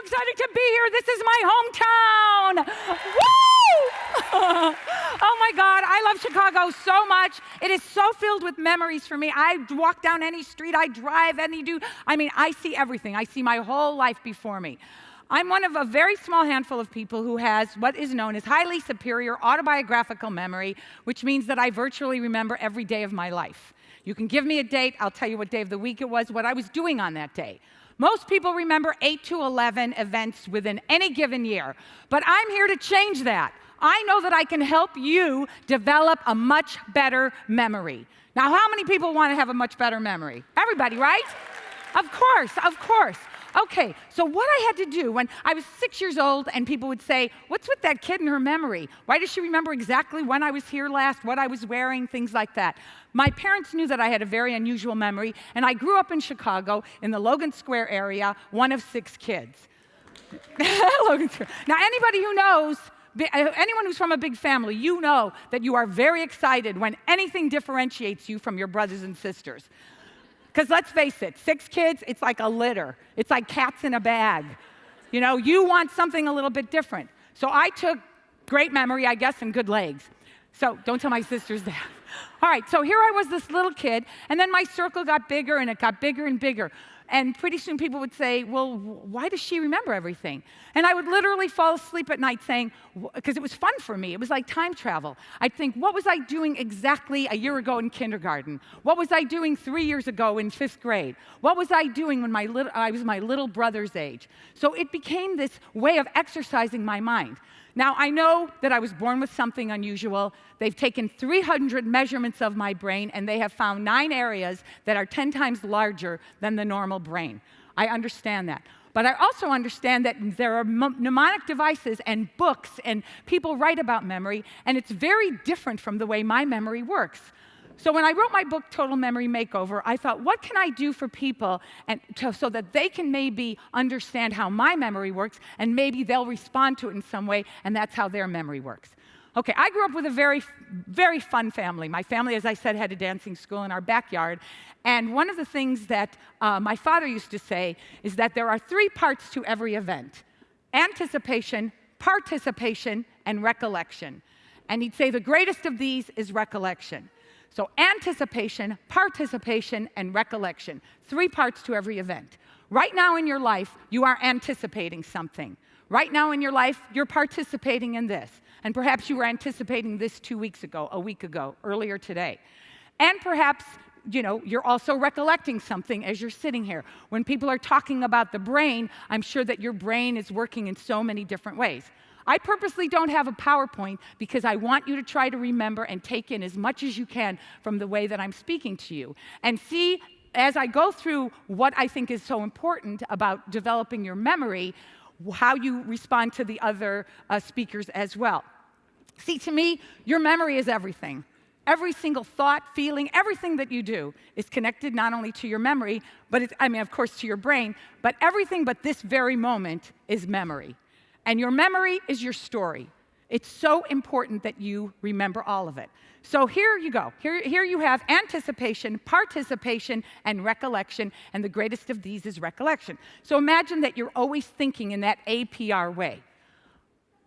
excited to be here. This is my hometown. Woo! Oh my God, I love Chicago so much. It is so filled with memories for me. I walk down any street, I drive I see everything. I see my whole life before me. I'm one of a very small handful of people who has what is known as highly superior autobiographical memory, which means that I virtually remember every day of my life. You can give me a date, I'll tell you what day of the week it was, what I was doing on that day. Most people remember 8 to 11 events within any given year, but I'm here to change that. I know that I can help you develop a much better memory. Now, how many people want to have a much better memory? Everybody, right? Of course, of course. Okay, so what I had to do when I was 6 years old and people would say, what's with that kid and her memory? Why does she remember exactly when I was here last, what I was wearing, things like that? My parents knew that I had a very unusual memory, and I grew up in Chicago in the Logan Square area, one of 6 kids. Logan Square. Now, anybody who knows, anyone who's from a big family, you know that you are very excited when anything differentiates you from your brothers and sisters. Because let's face it, 6 kids, it's like a litter. It's like cats in a bag. You know, you want something a little bit different. So I took great memory, I guess, and good legs. So don't tell my sisters that. All right, so here I was, this little kid, and then my circle got bigger, and it got bigger and bigger. And pretty soon people would say, well, why does she remember everything? And I would literally fall asleep at night saying, because it was fun for me. It was like time travel. I'd think, what was I doing exactly a year ago in kindergarten? What was I doing 3 years ago in 5th grade? What was I doing when I was my little brother's age? So it became this way of exercising my mind. Now, I know that I was born with something unusual. They've taken 300 measurements of my brain, and they have found 9 areas that are 10 times larger than the normal brain. I understand that. But I also understand that there are mnemonic devices and books, and people write about memory, and it's very different from the way my memory works. So when I wrote my book, Total Memory Makeover, I thought, what can I do for people so that they can maybe understand how my memory works, and maybe they'll respond to it in some way, and that's how their memory works. Okay, I grew up with a very, very fun family. My family, as I said, had a dancing school in our backyard. And one of the things that my father used to say is that there are 3 parts to every event: anticipation, participation, and recollection. And he'd say the greatest of these is recollection. So anticipation, participation, and recollection. 3 parts to every event. Right now in your life, you are anticipating something. Right now in your life, you're participating in this. And perhaps you were anticipating this 2 weeks ago, a week ago, earlier today. And perhaps, you're also recollecting something as you're sitting here. When people are talking about the brain, I'm sure that your brain is working in so many different ways. I purposely don't have a PowerPoint because I want you to try to remember and take in as much as you can from the way that I'm speaking to you. And see, as I go through what I think is so important about developing your memory, how you respond to the other speakers as well. See, to me, your memory is everything. Every single thought, feeling, everything that you do is connected not only to your memory, but of course, to your brain, but everything but this very moment is memory. And your memory is your story. It's so important that you remember all of it. So here you go. Here you have anticipation, participation, and recollection, and the greatest of these is recollection. So imagine that you're always thinking in that APR way.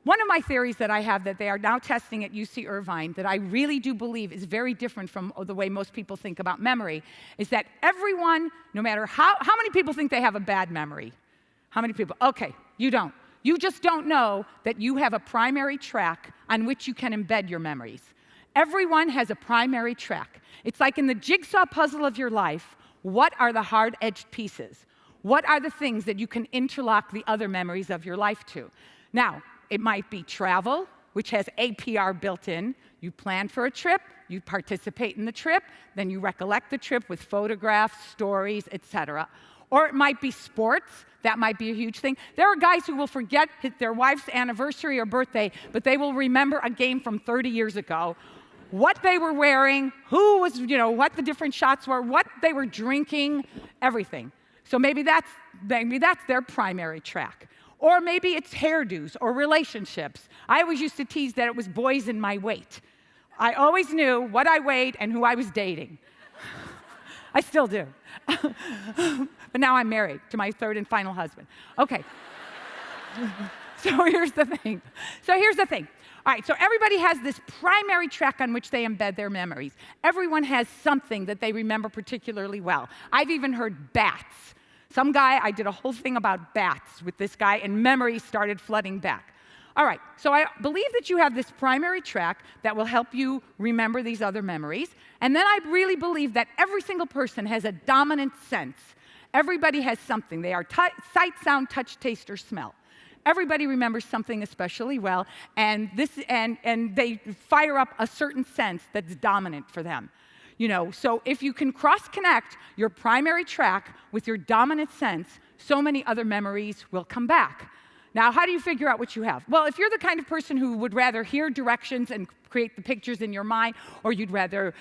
One of my theories that I have that they are now testing at UC Irvine that I really do believe is very different from the way most people think about memory is that everyone, no matter how many people think they have a bad memory? How many people? Okay, you don't. You just don't know that you have a primary track on which you can embed your memories. Everyone has a primary track. It's like in the jigsaw puzzle of your life, what are the hard-edged pieces? What are the things that you can interlock the other memories of your life to? Now, it might be travel, which has APR built in. You plan for a trip, you participate in the trip, then you recollect the trip with photographs, stories, etc. Or it might be sports. That might be a huge thing. There are guys who will forget their wife's anniversary or birthday, but they will remember a game from 30 years ago, what they were wearing, who was, what the different shots were, what they were drinking, everything. So maybe that's their primary track. Or maybe it's hairdos or relationships. I always used to tease that it was boys in my weight. I always knew what I weighed and who I was dating. I still do. But now I'm married to my 3rd and final husband. Okay. So here's the thing. All right, so everybody has this primary track on which they embed their memories. Everyone has something that they remember particularly well. I've even heard bats. Some guy, I did a whole thing about bats with this guy, and memories started flooding back. All right, so I believe that you have this primary track that will help you remember these other memories. And then I really believe that every single person has a dominant sense. Everybody has something. They are sight, sound, touch, taste, or smell. Everybody remembers something especially well, and they fire up a certain sense that's dominant for them. So if you can cross-connect your primary track with your dominant sense, so many other memories will come back. Now, how do you figure out what you have? Well, if you're the kind of person who would rather hear directions and create the pictures in your mind, or you'd rather,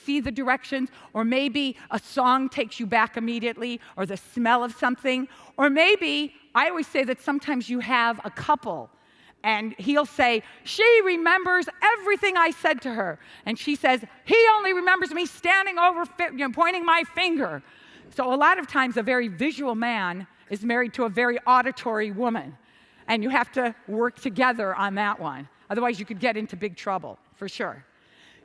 see the directions, or maybe a song takes you back immediately, or the smell of something, or maybe, I always say that sometimes you have a couple, and he'll say, she remembers everything I said to her, and she says, he only remembers me standing over, pointing my finger. So a lot of times, a very visual man is married to a very auditory woman. And you have to work together on that one. Otherwise, you could get into big trouble, for sure.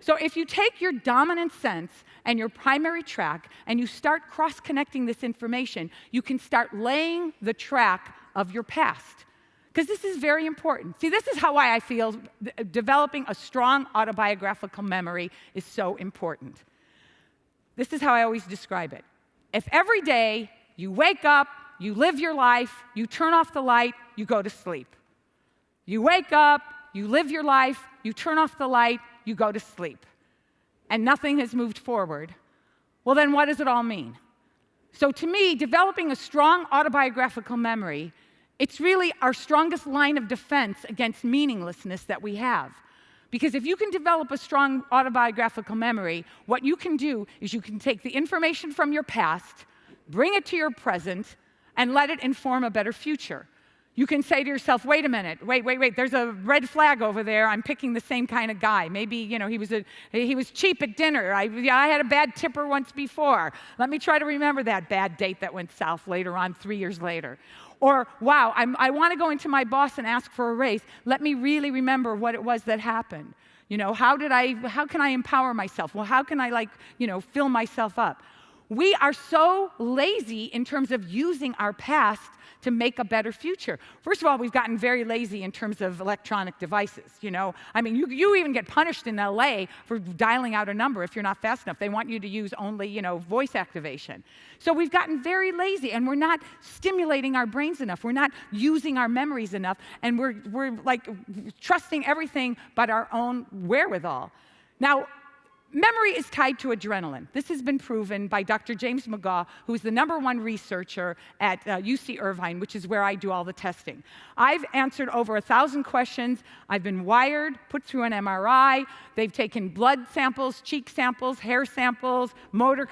So if you take your dominant sense and your primary track and you start cross-connecting this information, you can start laying the track of your past. Because this is very important. See, this is how I feel developing a strong autobiographical memory is so important. This is how I always describe it. If every day you wake up, you live your life, you turn off the light, you go to sleep. You wake up, you live your life, you turn off the light, you go to sleep. And nothing has moved forward. Well, then what does it all mean? So to me, developing a strong autobiographical memory, it's really our strongest line of defense against meaninglessness that we have. Because if you can develop a strong autobiographical memory, what you can do is you can take the information from your past, bring it to your present, and let it inform a better future. You can say to yourself, wait a minute, wait, there's a red flag over there. I'm picking the same kind of guy. Maybe, he was cheap at dinner. I had a bad tipper once before. Let me try to remember that bad date that went south later on, 3 years later. Or, wow, I want to go into my boss and ask for a raise. Let me really remember what it was that happened. How can I empower myself? Well, how can I fill myself up? We are so lazy in terms of using our past to make a better future. First of all, we've gotten very lazy in terms of electronic devices, you even get punished in LA for dialing out a number if you're not fast enough. They want you to use only, voice activation. So we've gotten very lazy, and we're not stimulating our brains enough. We're not using our memories enough, and we're trusting everything but our own wherewithal. Now, memory is tied to adrenaline. This has been proven by Dr. James McGaugh, who is the #1 researcher at UC Irvine, which is where I do all the testing. I've answered over 1,000 questions. I've been wired, put through an MRI. They've taken blood samples, cheek samples, hair samples, motor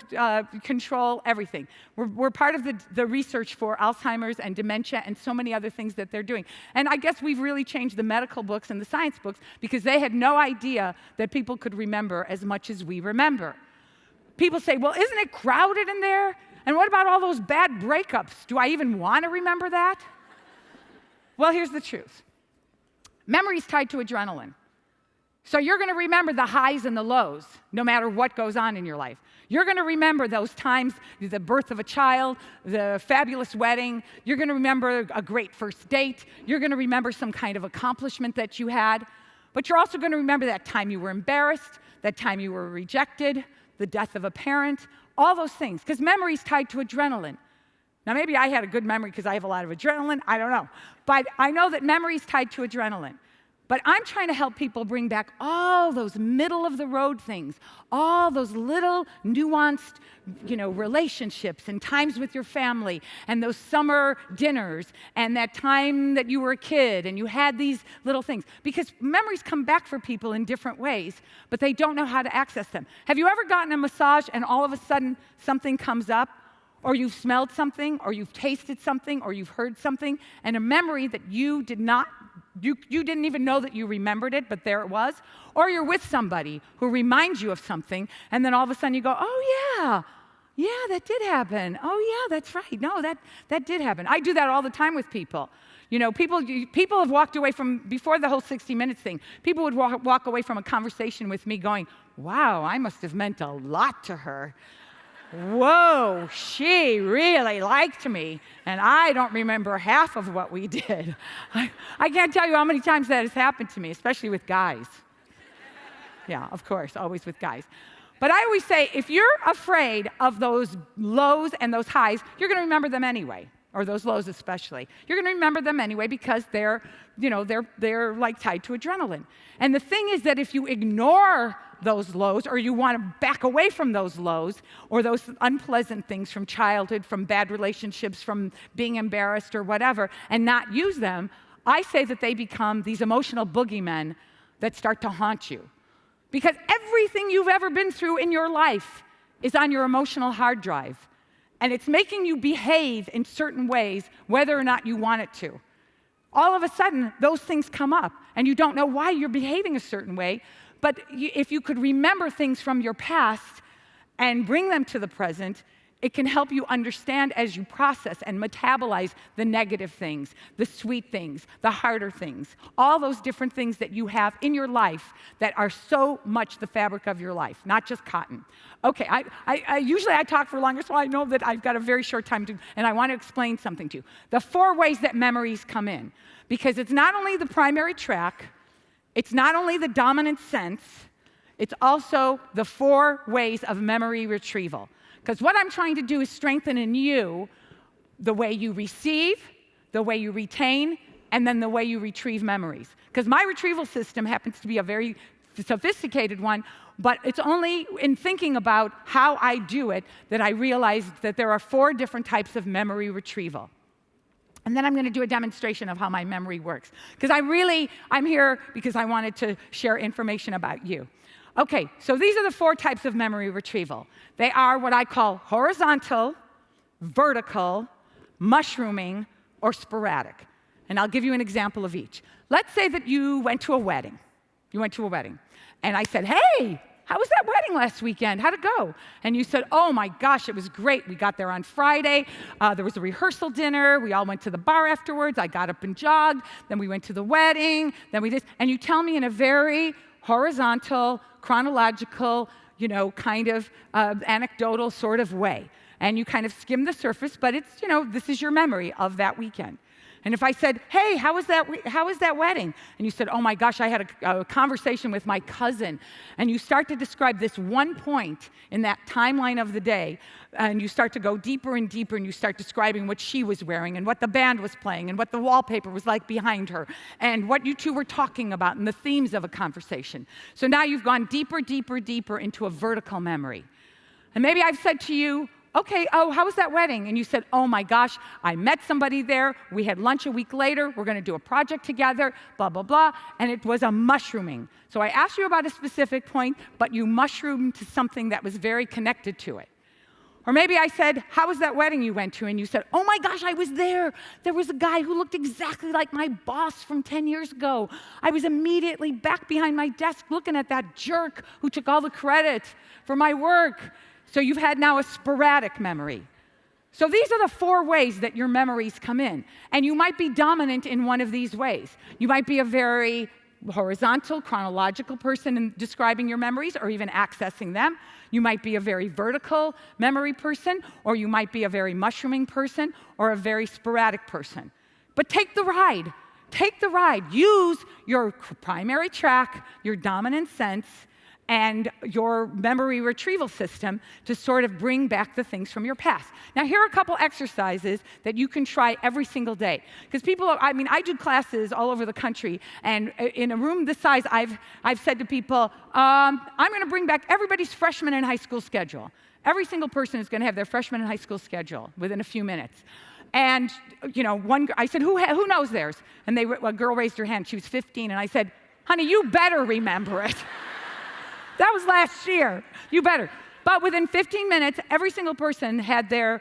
control, everything. We're part of the research for Alzheimer's and dementia and so many other things that they're doing. And I guess we've really changed the medical books and the science books because they had no idea that people could remember as much as we remember. People say, well, isn't it crowded in there? And what about all those bad breakups? Do I even want to remember that? Well, here's the truth. Memory is tied to adrenaline. So you're going to remember the highs and the lows, no matter what goes on in your life. You're going to remember those times, the birth of a child, the fabulous wedding. You're going to remember a great first date. You're going to remember some kind of accomplishment that you had. But you're also going to remember that time you were embarrassed, that time you were rejected, the death of a parent, all those things, because memory is tied to adrenaline. Now, maybe I had a good memory because I have a lot of adrenaline. I don't know. But I know that memory is tied to adrenaline. But I'm trying to help people bring back all those middle-of-the-road things, all those little nuanced, relationships and times with your family and those summer dinners and that time that you were a kid and you had these little things. Because memories come back for people in different ways, but they don't know how to access them. Have you ever gotten a massage and all of a sudden something comes up? Or you've smelled something, or you've tasted something, or you've heard something, and a memory that you didn't even know that you remembered it, but there it was. Or you're with somebody who reminds you of something, and then all of a sudden you go, oh yeah, Yeah, that did happen. Oh, yeah, that's right. No, that did happen. I do that all the time with people. You know, people have walked away from, before the whole 60 Minutes thing, people would walk away from a conversation with me going, wow, I must have meant a lot to her. Whoa, she really liked me, and I don't remember half of what we did. I can't tell you how many times that has happened to me, especially with guys. Yeah, of course, always with guys. But I always say, if you're afraid of those lows and those highs, you're going to remember them anyway, or those lows especially. You're going to remember them anyway because they're like tied to adrenaline. And the thing is that if you ignore those lows, or you want to back away from those lows, or those unpleasant things from childhood, from bad relationships, from being embarrassed or whatever, and not use them, I say that they become these emotional boogeymen that start to haunt you. Because everything you've ever been through in your life is on your emotional hard drive. And it's making you behave in certain ways, whether or not you want it to. All of a sudden, those things come up, and you don't know why you're behaving a certain way. But if you could remember things from your past and bring them to the present, it can help you understand as you process and metabolize the negative things, the sweet things, the harder things, all those different things that you have in your life that are so much the fabric of your life, not just cotton. Okay, I usually talk for longer, so I know that I've got a very short time and I want to explain something to you. The 4 ways that memories come in, because it's not only the primary track, it's not only the dominant sense, it's also the 4 ways of memory retrieval. Because what I'm trying to do is strengthen in you the way you receive, the way you retain, and then the way you retrieve memories. Because my retrieval system happens to be a very sophisticated one, but it's only in thinking about how I do it that I realized that there are 4 different types of memory retrieval. And then I'm going to do a demonstration of how my memory works. Because I'm here because I wanted to share information about you. Okay, so these are the 4 types of memory retrieval. They are what I call horizontal, vertical, mushrooming, or sporadic. And I'll give you an example of each. Let's say that you went to a wedding. You went to a wedding. And I said, hey, how was that wedding last weekend? How'd it go? And you said, oh my gosh, it was great. We got there on Friday. There was a rehearsal dinner. We all went to the bar afterwards. I got up and jogged. Then we went to the wedding. Then we did. And you tell me in a very horizontal, chronological, kind of anecdotal sort of way. And you kind of skim the surface, but it's, this is your memory of that weekend. And if I said, hey, how was that wedding? And you said, oh my gosh, I had a conversation with my cousin. And you start to describe this one point in that timeline of the day, and you start to go deeper and deeper, and you start describing what she was wearing, and what the band was playing, and what the wallpaper was like behind her, and what you two were talking about, and the themes of a conversation. So now you've gone deeper, deeper, deeper into a vertical memory. And maybe I've said to you, okay, oh, how was that wedding? And you said, oh my gosh, I met somebody there. We had lunch a week later. We're going to do a project together, blah, blah, blah. And it was a mushrooming. So I asked you about a specific point, but you mushroomed to something that was very connected to it. Or maybe I said, how was that wedding you went to? And you said, oh my gosh, I was there. There was a guy who looked exactly like my boss from 10 years ago. I was immediately back behind my desk looking at that jerk who took all the credit for my work. So you've had now a sporadic memory. So these are the 4 ways that your memories come in. And you might be dominant in one of these ways. You might be a very horizontal, chronological person in describing your memories or even accessing them. You might be a very vertical memory person, or you might be a very mushrooming person, or a very sporadic person. But take the ride. Take the ride. Use your primary track, your dominant sense, and your memory retrieval system to sort of bring back the things from your past. Now, here are a couple exercises that you can try every single day. Because I do classes all over the country, and in a room this size, I've said to people, I'm going to bring back everybody's freshman and high school schedule. Every single person is going to have their freshman and high school schedule within a few minutes. And, I said, who knows theirs? And a girl raised her hand. She was 15, and I said, honey, you better remember it. That was last year. You better. But within 15 minutes, every single person had their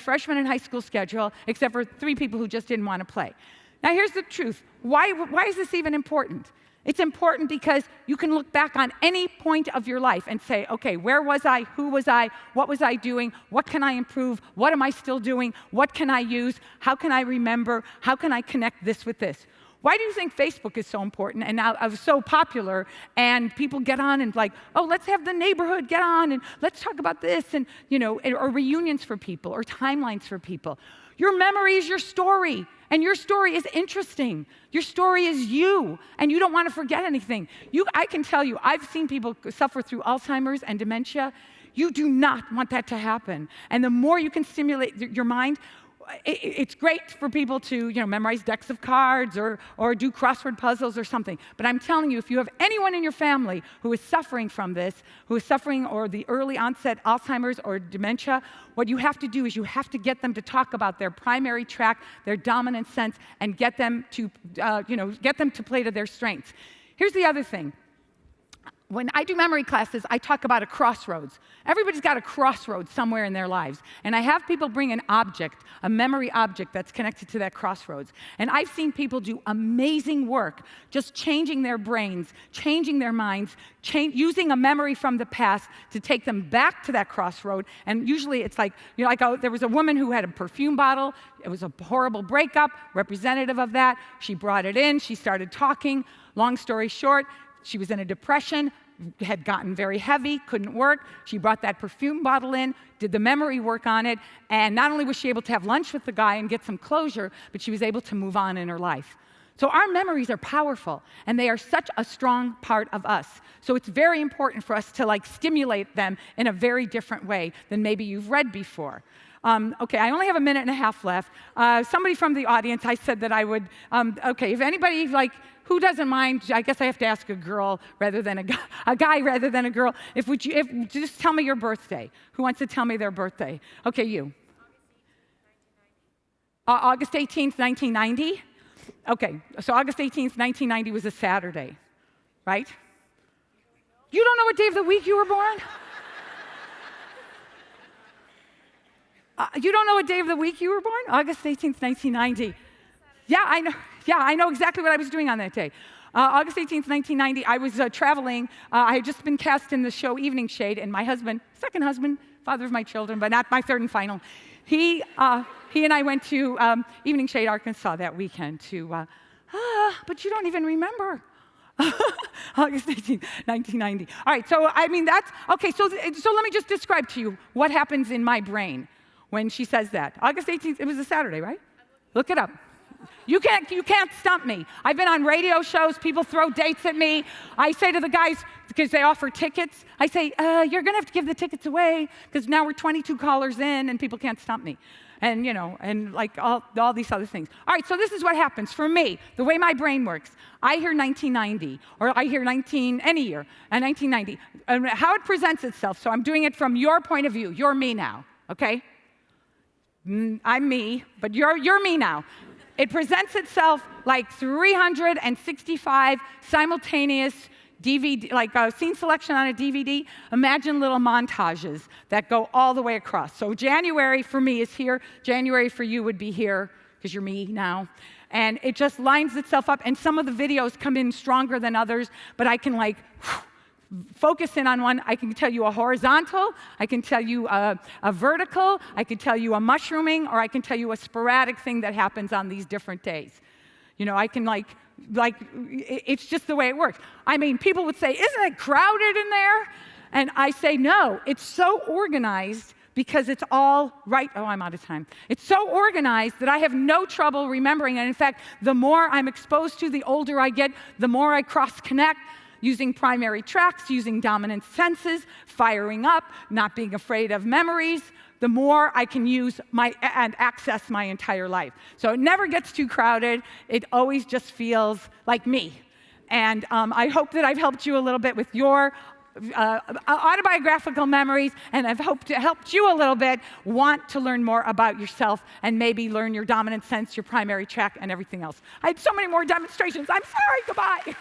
freshman and high school schedule, except for 3 people who just didn't want to play. Now, here's the truth. Why is this even important? It's important because you can look back on any point of your life and say, okay, where was I? Who was I? What was I doing? What can I improve? What am I still doing? What can I use? How can I remember? How can I connect this with this? Why do you think Facebook is so important and now so popular, and people get on and like, oh, let's have the neighborhood get on and let's talk about this, and or reunions for people or timelines for people. Your memory is your story, and your story is interesting. Your story is you, and you don't want to forget anything. I can tell you, I've seen people suffer through Alzheimer's and dementia. You do not want that to happen. And the more you can stimulate your mind, it's great for people to memorize decks of cards or do crossword puzzles or something. But I'm telling you, if you have anyone in your family who is suffering from this, who is suffering or the early onset Alzheimer's or dementia, what you have to do is you have to get them to talk about their primary track, their dominant sense, and get them to play to their strengths. Here's the other thing. When I do memory classes, I talk about a crossroads. Everybody's got a crossroads somewhere in their lives. And I have people bring an object, a memory object that's connected to that crossroads. And I've seen people do amazing work just changing their brains, changing their minds, using a memory from the past to take them back to that crossroad. And usually it's like, there was a woman who had a perfume bottle. It was a horrible breakup, representative of that. She brought it in. She started talking. Long story short, she was in a depression, had gotten very heavy, couldn't work. She brought that perfume bottle in, did the memory work on it, and not only was she able to have lunch with the guy and get some closure, but she was able to move on in her life. So our memories are powerful, and they are such a strong part of us. So it's very important for us to stimulate them in a very different way than maybe you've read before. Okay, I only have a minute and a half left. Somebody from the audience, I said that I would, if anybody who doesn't mind, I guess I have to ask a girl rather than a guy rather than a girl. If just tell me your birthday. Who wants to tell me their birthday? Okay, you. August 18th, 1990? Okay, so August 18th, 1990 was a Saturday, right? You don't know what day of the week you were born? You don't know what day of the week you were born? August 18th, 1990. Yeah, I know. Yeah, I know exactly what I was doing on that day. August 18th, 1990, I was traveling. I had just been cast in the show Evening Shade, and my husband, second husband, father of my children, but not my third and final, he and I went to Evening Shade, Arkansas that weekend but you don't even remember. August 18th, 1990. All right, so that's, okay, so let me just describe to you what happens in my brain when she says that. August 18th, it was a Saturday, right? Look it up. You can't stump me. I've been on radio shows. People throw dates at me. I say to the guys, because they offer tickets, I say, you're going to have to give the tickets away because now we're 22 callers in and people can't stump me. And, all these other things. All right, so this is what happens for me, the way my brain works. I hear 1990, or I hear any year, 1990, and how it presents itself. So I'm doing it from your point of view. You're me now, okay? I'm me, but you're me now. It presents itself like 365 simultaneous DVD, like a scene selection on a DVD. Imagine little montages that go all the way across. So January for me is here. January for you would be here because you're me now. And it just lines itself up. And some of the videos come in stronger than others, but I can focus in on one. I can tell you a horizontal, I can tell you a vertical, I can tell you a mushrooming, or I can tell you a sporadic thing that happens on these different days. I can it's just the way it works. People would say, isn't it crowded in there? And I say, no, it's so organized because it's all right. Oh, I'm out of time. It's so organized that I have no trouble remembering. And in fact, the more I'm exposed to, the older I get, the more I cross-connect, using primary tracks, using dominant senses, firing up, not being afraid of memories, the more I can use and access my entire life. So it never gets too crowded. It always just feels like me. And I hope that I've helped you a little bit with your autobiographical memories, and I've hoped to help you a little bit want to learn more about yourself and maybe learn your dominant sense, your primary track, and everything else. I had so many more demonstrations. I'm sorry. Goodbye.